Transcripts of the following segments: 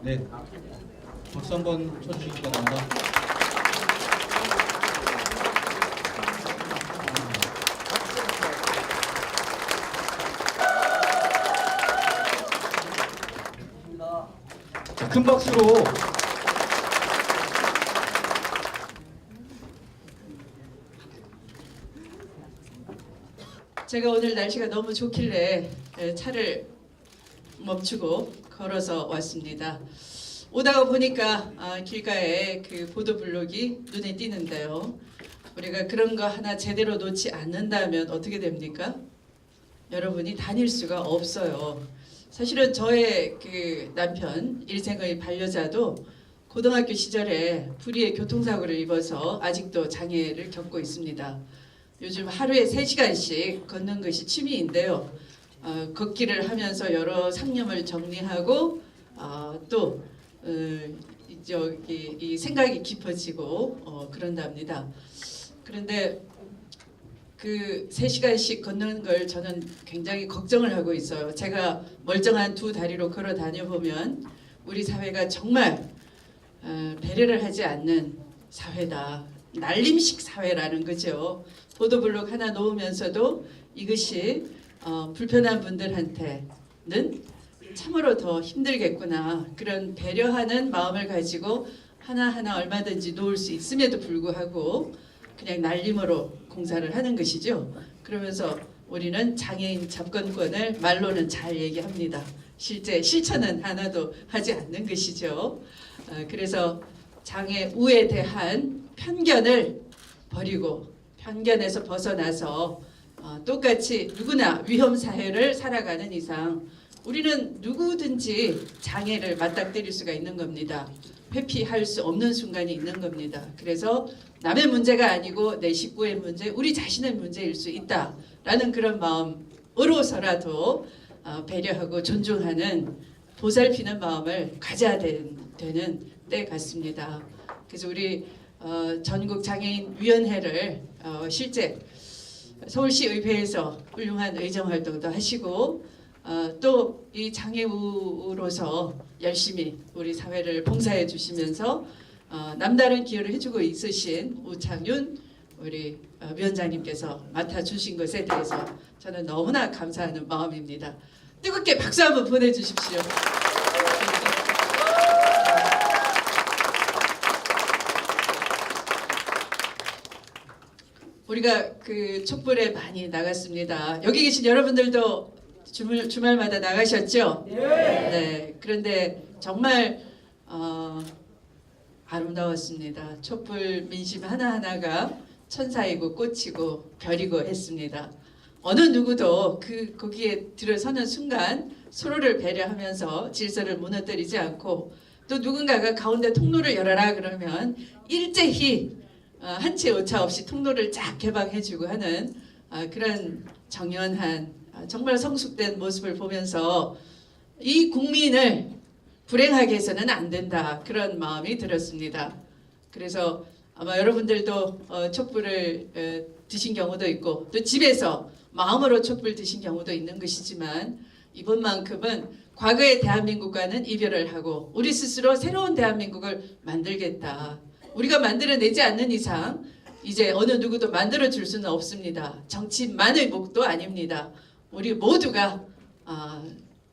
네, 박수 한번 쳐주시기 바랍니다. 자, 큰 박수로 제가 오늘 날씨가 너무 좋길래 차를 멈추고 걸어서 왔습니다. 오다가 보니까 길가에 그 보도블록이 눈에 띄는데요. 우리가 그런 거 하나 제대로 놓지 않는다면 어떻게 됩니까? 여러분이 다닐 수가 없어요. 사실은 저의 그 남편 일생의 반려자도 고등학교 시절에 불의의 교통사고를 입어서 아직도 장애를 겪고 있습니다. 요즘 하루에 3시간씩 걷는 것이 취미인데요. 걷기를 하면서 여러 상념을 정리하고 또 이 생각이 깊어지고 그런답니다. 그런데 그 3시간씩 걷는 걸 저는 굉장히 걱정을 하고 있어요. 제가 멀쩡한 두 다리로 걸어 다녀보면 우리 사회가 정말 배려를 하지 않는 사회다. 날림식 사회라는 거죠. 보도블록 하나 놓으면서도 이것이 불편한 분들한테는 참으로 더 힘들겠구나. 그런 배려하는 마음을 가지고 하나하나 얼마든지 놓을 수 있음에도 불구하고 그냥 날림으로 공사를 하는 것이죠. 그러면서 우리는 장애인 접근권을 말로는 잘 얘기합니다. 실제 실천은 하나도 하지 않는 것이죠. 그래서 장애 우에 대한 편견을 버리고 편견에서 벗어나서 똑같이 누구나 위험사회를 살아가는 이상 우리는 누구든지 장애를 맞닥뜨릴 수가 있는 겁니다. 회피할 수 없는 순간이 있는 겁니다. 그래서 남의 문제가 아니고 내 식구의 문제, 우리 자신의 문제일 수 있다라는 그런 마음으로서라도 배려하고 존중하는 보살피는 마음을 가져야 되는 때 같습니다. 그래서 우리 전국 장애인 위원회를 실제 서울시 의회에서 훌륭한 의정 활동도 하시고 또 이 장애우로서 열심히 우리 사회를 봉사해 주시면서 남다른 기여를 해주고 있으신 우창윤 우리 위원장님께서 맡아주신 것에 대해서 저는 너무나 감사하는 마음입니다. 뜨겁게 박수 한번 보내주십시오. 우리가 그 촛불에 많이 나갔습니다. 여기 계신 여러분들도 주말마다 나가셨죠? 네. 그런데 정말 아름다웠습니다. 촛불 민심 하나하나가 천사이고 꽃이고 별이고 했습니다. 어느 누구도 거기에 들어서는 순간 서로를 배려하면서 질서를 무너뜨리지 않고 또 누군가가 가운데 통로를 열어라 그러면 일제히 한 채 오차 없이 통로를 쫙 개방해주고 하는 그런 정연한 정말 성숙된 모습을 보면서 이 국민을 불행하게 해서는 안 된다 그런 마음이 들었습니다. 그래서 아마 여러분들도 촛불을 드신 경우도 있고 또 집에서 마음으로 촛불 드신 경우도 있는 것이지만 이번만큼은 과거의 대한민국과는 이별을 하고 우리 스스로 새로운 대한민국을 만들겠다. 우리가 만들어내지 않는 이상 이제 어느 누구도 만들어줄 수는 없습니다. 정치만의 목도 아닙니다. 우리 모두가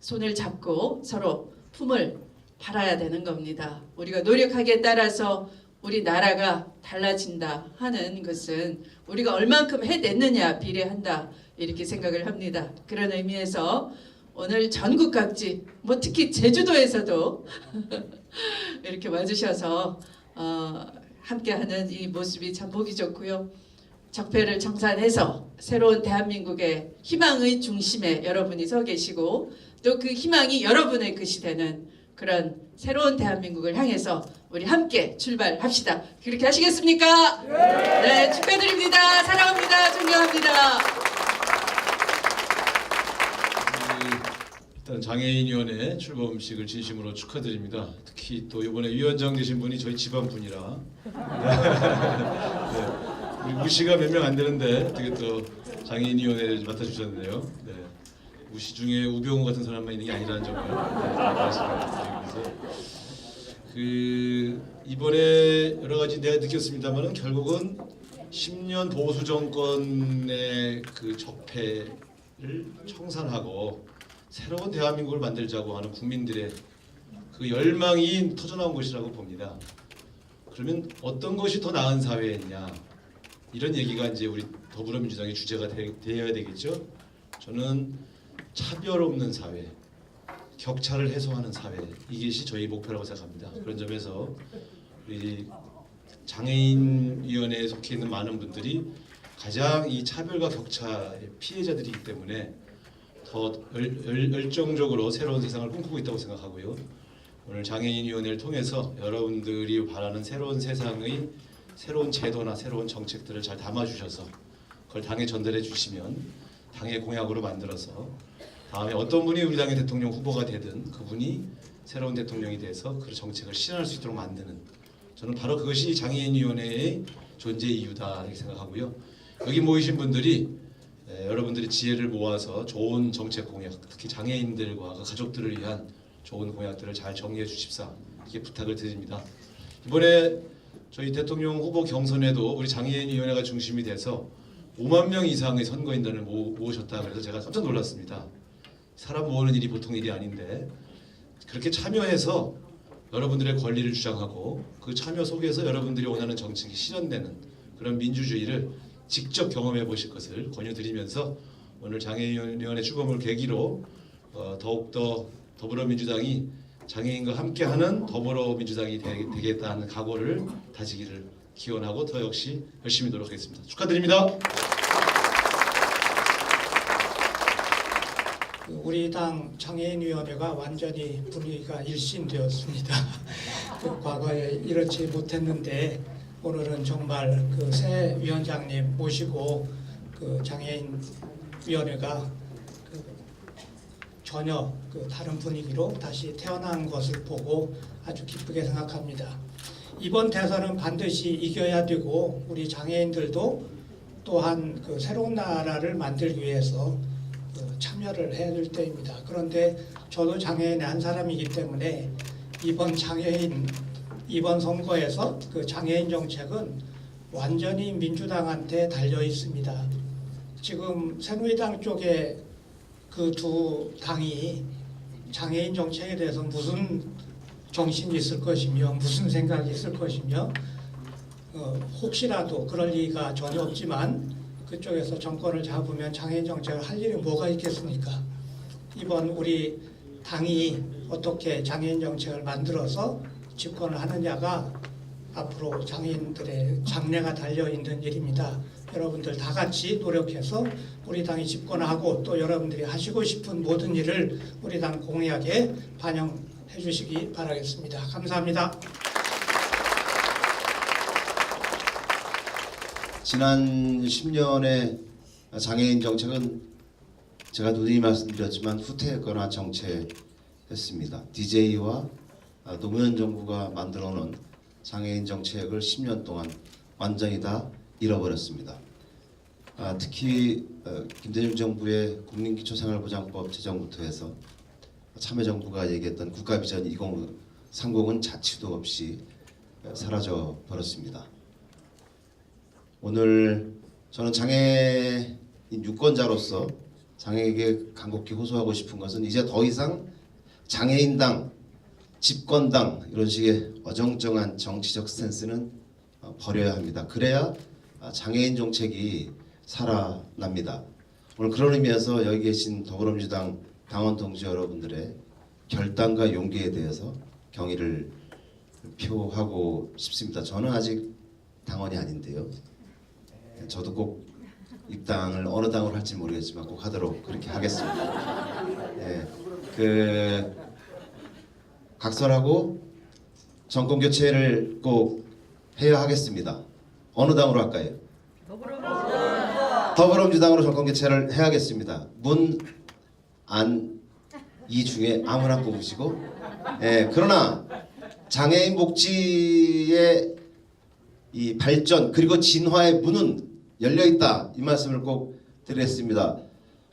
손을 잡고 서로 품을 팔아야 되는 겁니다. 우리가 노력하기에 따라서 우리 나라가 달라진다 하는 것은 우리가 얼만큼 해냈느냐 비례한다 이렇게 생각을 합니다. 그런 의미에서 오늘 전국 각지 특히 제주도에서도 이렇게 와주셔서 함께하는 이 모습이 참 보기 좋고요. 적폐를 청산해서 새로운 대한민국의 희망의 중심에 여러분이 서 계시고 또 그 희망이 여러분의 것이 되는 그런 새로운 대한민국을 향해서 우리 함께 출발합시다. 그렇게 하시겠습니까? 네, 축하드립니다. 사랑합니다. 존경합니다. 일단 장애인위원회 출범식을 진심으로 축하드립니다. 특히 또 이번에 위원장 되신 분이 저희 집안 분이라 네. 우리 우씨가 몇 명 안 되는데 어떻게 또 장애인위원회를 맡아주셨는데요. 네. 우씨 중에 우병우 같은 사람만 있는 게 아니라는 점을 말씀드리면서 이번에 여러 가지 내가 느꼈습니다만은 결국은 10년 보수 정권의 그 적폐를 청산하고 새로운 대한민국을 만들자고 하는 국민들의 그 열망이 터져나온 것이라고 봅니다. 그러면 어떤 것이 더 나은 사회였냐, 이런 얘기가 이제 우리 더불어민주당의 주제가 되어야 되겠죠. 저는 차별 없는 사회, 격차를 해소하는 사회, 이것이 저희 목표라고 생각합니다. 그런 점에서 우리 장애인위원회에 속해 있는 많은 분들이 가장 이 차별과 격차의 피해자들이기 때문에 더 열정적으로 새로운 세상을 꿈꾸고 있다고 생각하고요. 오늘 장애인위원회를 통해서 여러분들이 바라는 새로운 세상의 새로운 제도나 새로운 정책들을 잘 담아주셔서 그걸 당에 전달해 주시면 당의 공약으로 만들어서 다음에 어떤 분이 우리 당의 대통령 후보가 되든 그분이 새로운 대통령이 돼서 그 정책을 실현할 수 있도록 만드는, 저는 바로 그것이 장애인위원회의 존재 이유다 이렇게 생각하고요. 여기 모이신 분들이 여러분들의 지혜를 모아서 좋은 정책 공약, 특히 장애인들과 그 가족들을 위한 좋은 공약들을 잘 정리해 주십사, 이렇게 부탁을 드립니다. 이번에 저희 대통령 후보 경선에도 우리 장애인위원회가 중심이 돼서 5만 명 이상의 선거인단을 모으셨다 그래서 제가 깜짝 놀랐습니다. 사람 모으는 일이 보통 일이 아닌데 그렇게 참여해서 여러분들의 권리를 주장하고 그 참여 속에서 여러분들이 원하는 정책이 실현되는 그런 민주주의를 직접 경험해 보실 것을 권유드리면서 오늘 장애인위원회 출범을 계기로 더욱더 더불어민주당이 장애인과 함께하는 더불어민주당이 되겠다는 각오를 다지기를 기원하고 더 역시 열심히 노력하겠습니다. 축하드립니다. 우리 당 장애인위원회가 완전히 분위기가 일신되었습니다. 과거에 이렇지 못했는데 오늘은 정말 그 새 위원장님 모시고 그 장애인위원회가 전혀 다른 분위기로 다시 태어난 것을 보고 아주 기쁘게 생각합니다. 이번 대선은 반드시 이겨야 되고 우리 장애인들도 또한 그 새로운 나라를 만들기 위해서 참여를 해야 될 때입니다. 그런데 저도 장애인의 한 사람이기 때문에 이번 선거에서 그 장애인 정책은 완전히 민주당한테 달려 있습니다. 지금 새누리당 쪽에 그 두 당이 장애인 정책에 대해서 무슨 정신이 있을 것이며 무슨 생각이 있을 것이며 혹시라도 그럴 리가 전혀 없지만 그쪽에서 정권을 잡으면 장애인 정책을 할 일이 뭐가 있겠습니까? 이번 우리 당이 어떻게 장애인 정책을 만들어서 집권을 하느냐가 앞으로 장애인들의 장래가 달려있는 일입니다. 여러분들 다 같이 노력해서 우리 당이 집권하고 또 여러분들이 하시고 싶은 모든 일을 우리 당 공약에 반영해 주시기 바라겠습니다. 감사합니다. 지난 10년의 장애인 정책은 제가 누누이 말씀드렸지만 후퇴했거나 정체했습니다. DJ와 노무현 정부가 만들어놓은 장애인 정책을 10년 동안 완전히 다 잃어버렸습니다. 특히 김대중 정부의 국민기초생활보장법 제정부터 해서 참여정부가 얘기했던 국가비전 2030은 자취도 없이 사라져 버렸습니다. 오늘 저는 장애인 유권자로서 장애인에게 간곡히 호소하고 싶은 것은 이제 더 이상 장애인당, 집권당 이런 식의 어정쩡한 정치적 스탠스는 버려야 합니다. 그래야 장애인 정책이 살아납니다. 오늘 그런 의미에서 여기 계신 더불어민주당 당원 동지 여러분들의 결단과 용기에 대해서 경의를 표하고 싶습니다. 저는 아직 당원이 아닌데요. 저도 꼭 입당을 어느 당으로 할지 모르겠지만 꼭 하도록 그렇게 하겠습니다. 각설하고 정권 교체를 꼭 해야 하겠습니다. 어느 당으로 할까요? 더불어민주당으로 정권 교체를 해야겠습니다. 문, 안, 이 중에 아무나 뽑으시고, 그러나 장애인 복지의 이 발전 그리고 진화의 문은 열려 있다, 이 말씀을 꼭 드리겠습니다.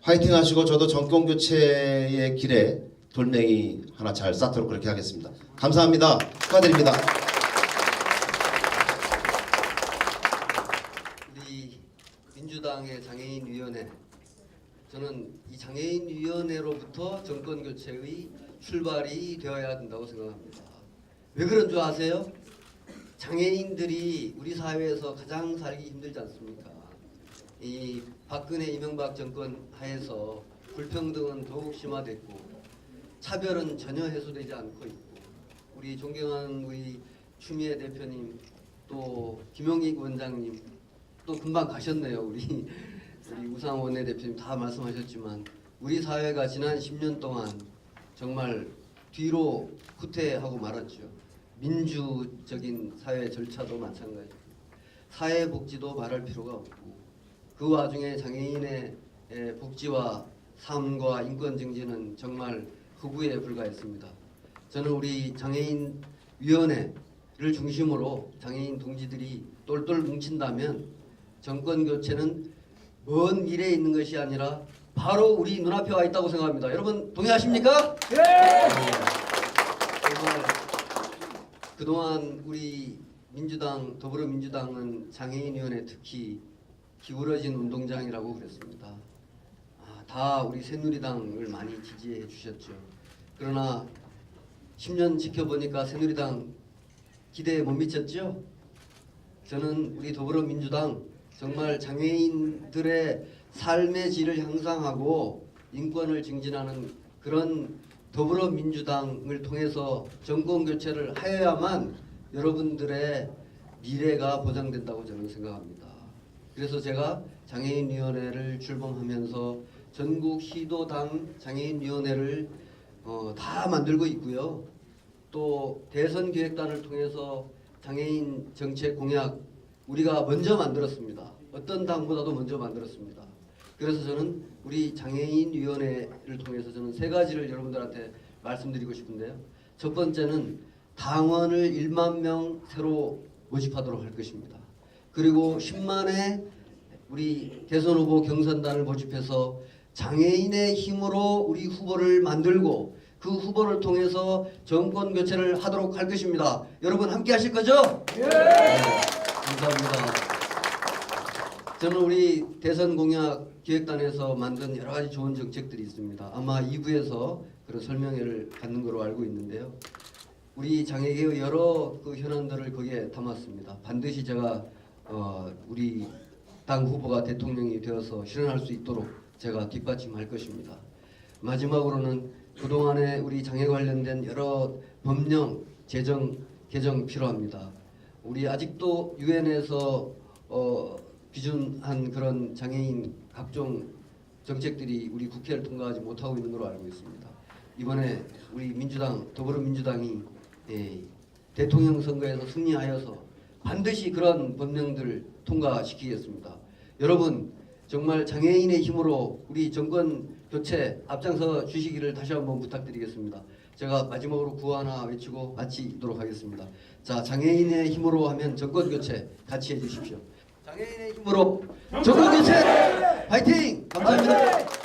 화이팅 하시고 저도 정권 교체의 길에 돌멩이 하나 잘 쌓도록 그렇게 하겠습니다. 감사합니다. 축하드립니다. 우리 민주당의 장애인위원회, 저는 이 장애인위원회로부터 정권교체의 출발이 되어야 된다고 생각합니다. 왜 그런 줄 아세요? 장애인들이 우리 사회에서 가장 살기 힘들지 않습니까? 이 박근혜 이명박 정권 하에서 불평등은 더욱 심화됐고 차별은 전혀 해소되지 않고 있고, 우리 존경하는 우리 추미애 대표님, 또 김용익 원장님, 또 금방 가셨네요. 우리 우상호 원내대표님 다 말씀하셨지만 우리 사회가 지난 10년 동안 정말 뒤로 후퇴하고 말았죠. 민주적인 사회 절차도 마찬가지고 사회복지도 말할 필요가 없고, 그 와중에 장애인의 복지와 삶과 인권 증진은 정말 흑우에 불과했습니다. 저는 우리 장애인위원회를 중심으로 장애인 동지들이 똘똘 뭉친다면 정권 교체는 먼 미래에 있는 것이 아니라 바로 우리 눈앞에 와 있다고 생각합니다. 여러분 동의하십니까? 네. 정말 그동안 우리 민주당, 더불어민주당은 장애인위원회 특히 기울어진 운동장이라고 그랬습니다. 다 우리 새누리당을 많이 지지해 주셨죠. 그러나 10년 지켜보니까 새누리당 기대에 못 미쳤죠? 저는 우리 더불어민주당 정말 장애인들의 삶의 질을 향상하고 인권을 증진하는 그런 더불어민주당을 통해서 정권교체를 하여야만 여러분들의 미래가 보장된다고 저는 생각합니다. 그래서 제가 장애인위원회를 출범하면서 전국 시도당 장애인위원회를 다 만들고 있고요. 또 대선기획단을 통해서 장애인 정책 공약 우리가 먼저 만들었습니다. 어떤 당보다도 먼저 만들었습니다. 그래서 저는 우리 장애인위원회를 통해서 저는 세 가지를 여러분들한테 말씀드리고 싶은데요. 첫 번째는 당원을 1만 명 새로 모집하도록 할 것입니다. 그리고 10만의 우리 대선 후보 경선단을 모집해서 장애인의 힘으로 우리 후보를 만들고 그 후보를 통해서 정권 교체를 하도록 할 것입니다. 여러분 함께 하실 거죠? 네. 감사합니다. 저는 우리 대선 공약 기획단에서 만든 여러 가지 좋은 정책들이 있습니다. 아마 2부에서 그런 설명회를 갖는 걸로 알고 있는데요. 우리 장애계의 여러 그 현안들을 거기에 담았습니다. 반드시 제가 우리 당 후보가 대통령이 되어서 실현할 수 있도록 제가 뒷받침할 것입니다. 마지막으로는 그동안에 우리 장애 관련된 여러 법령, 제정, 개정 필요합니다. 우리 아직도 유엔에서 비준한 그런 장애인 각종 정책들이 우리 국회를 통과하지 못하고 있는 걸로 알고 있습니다. 이번에 우리 민주당, 더불어민주당이 대통령 선거에서 승리하여서 반드시 그런 법령들을 통과시키겠습니다. 여러분 정말 장애인의 힘으로 우리 정권 교체 앞장서 주시기를 다시 한번 부탁드리겠습니다. 제가 마지막으로 구호 하나 외치고 마치도록 하겠습니다. 자, 장애인의 힘으로 하면 정권 교체 같이 해주십시오. 장애인의 힘으로 정권 교체 파이팅! 감사합니다.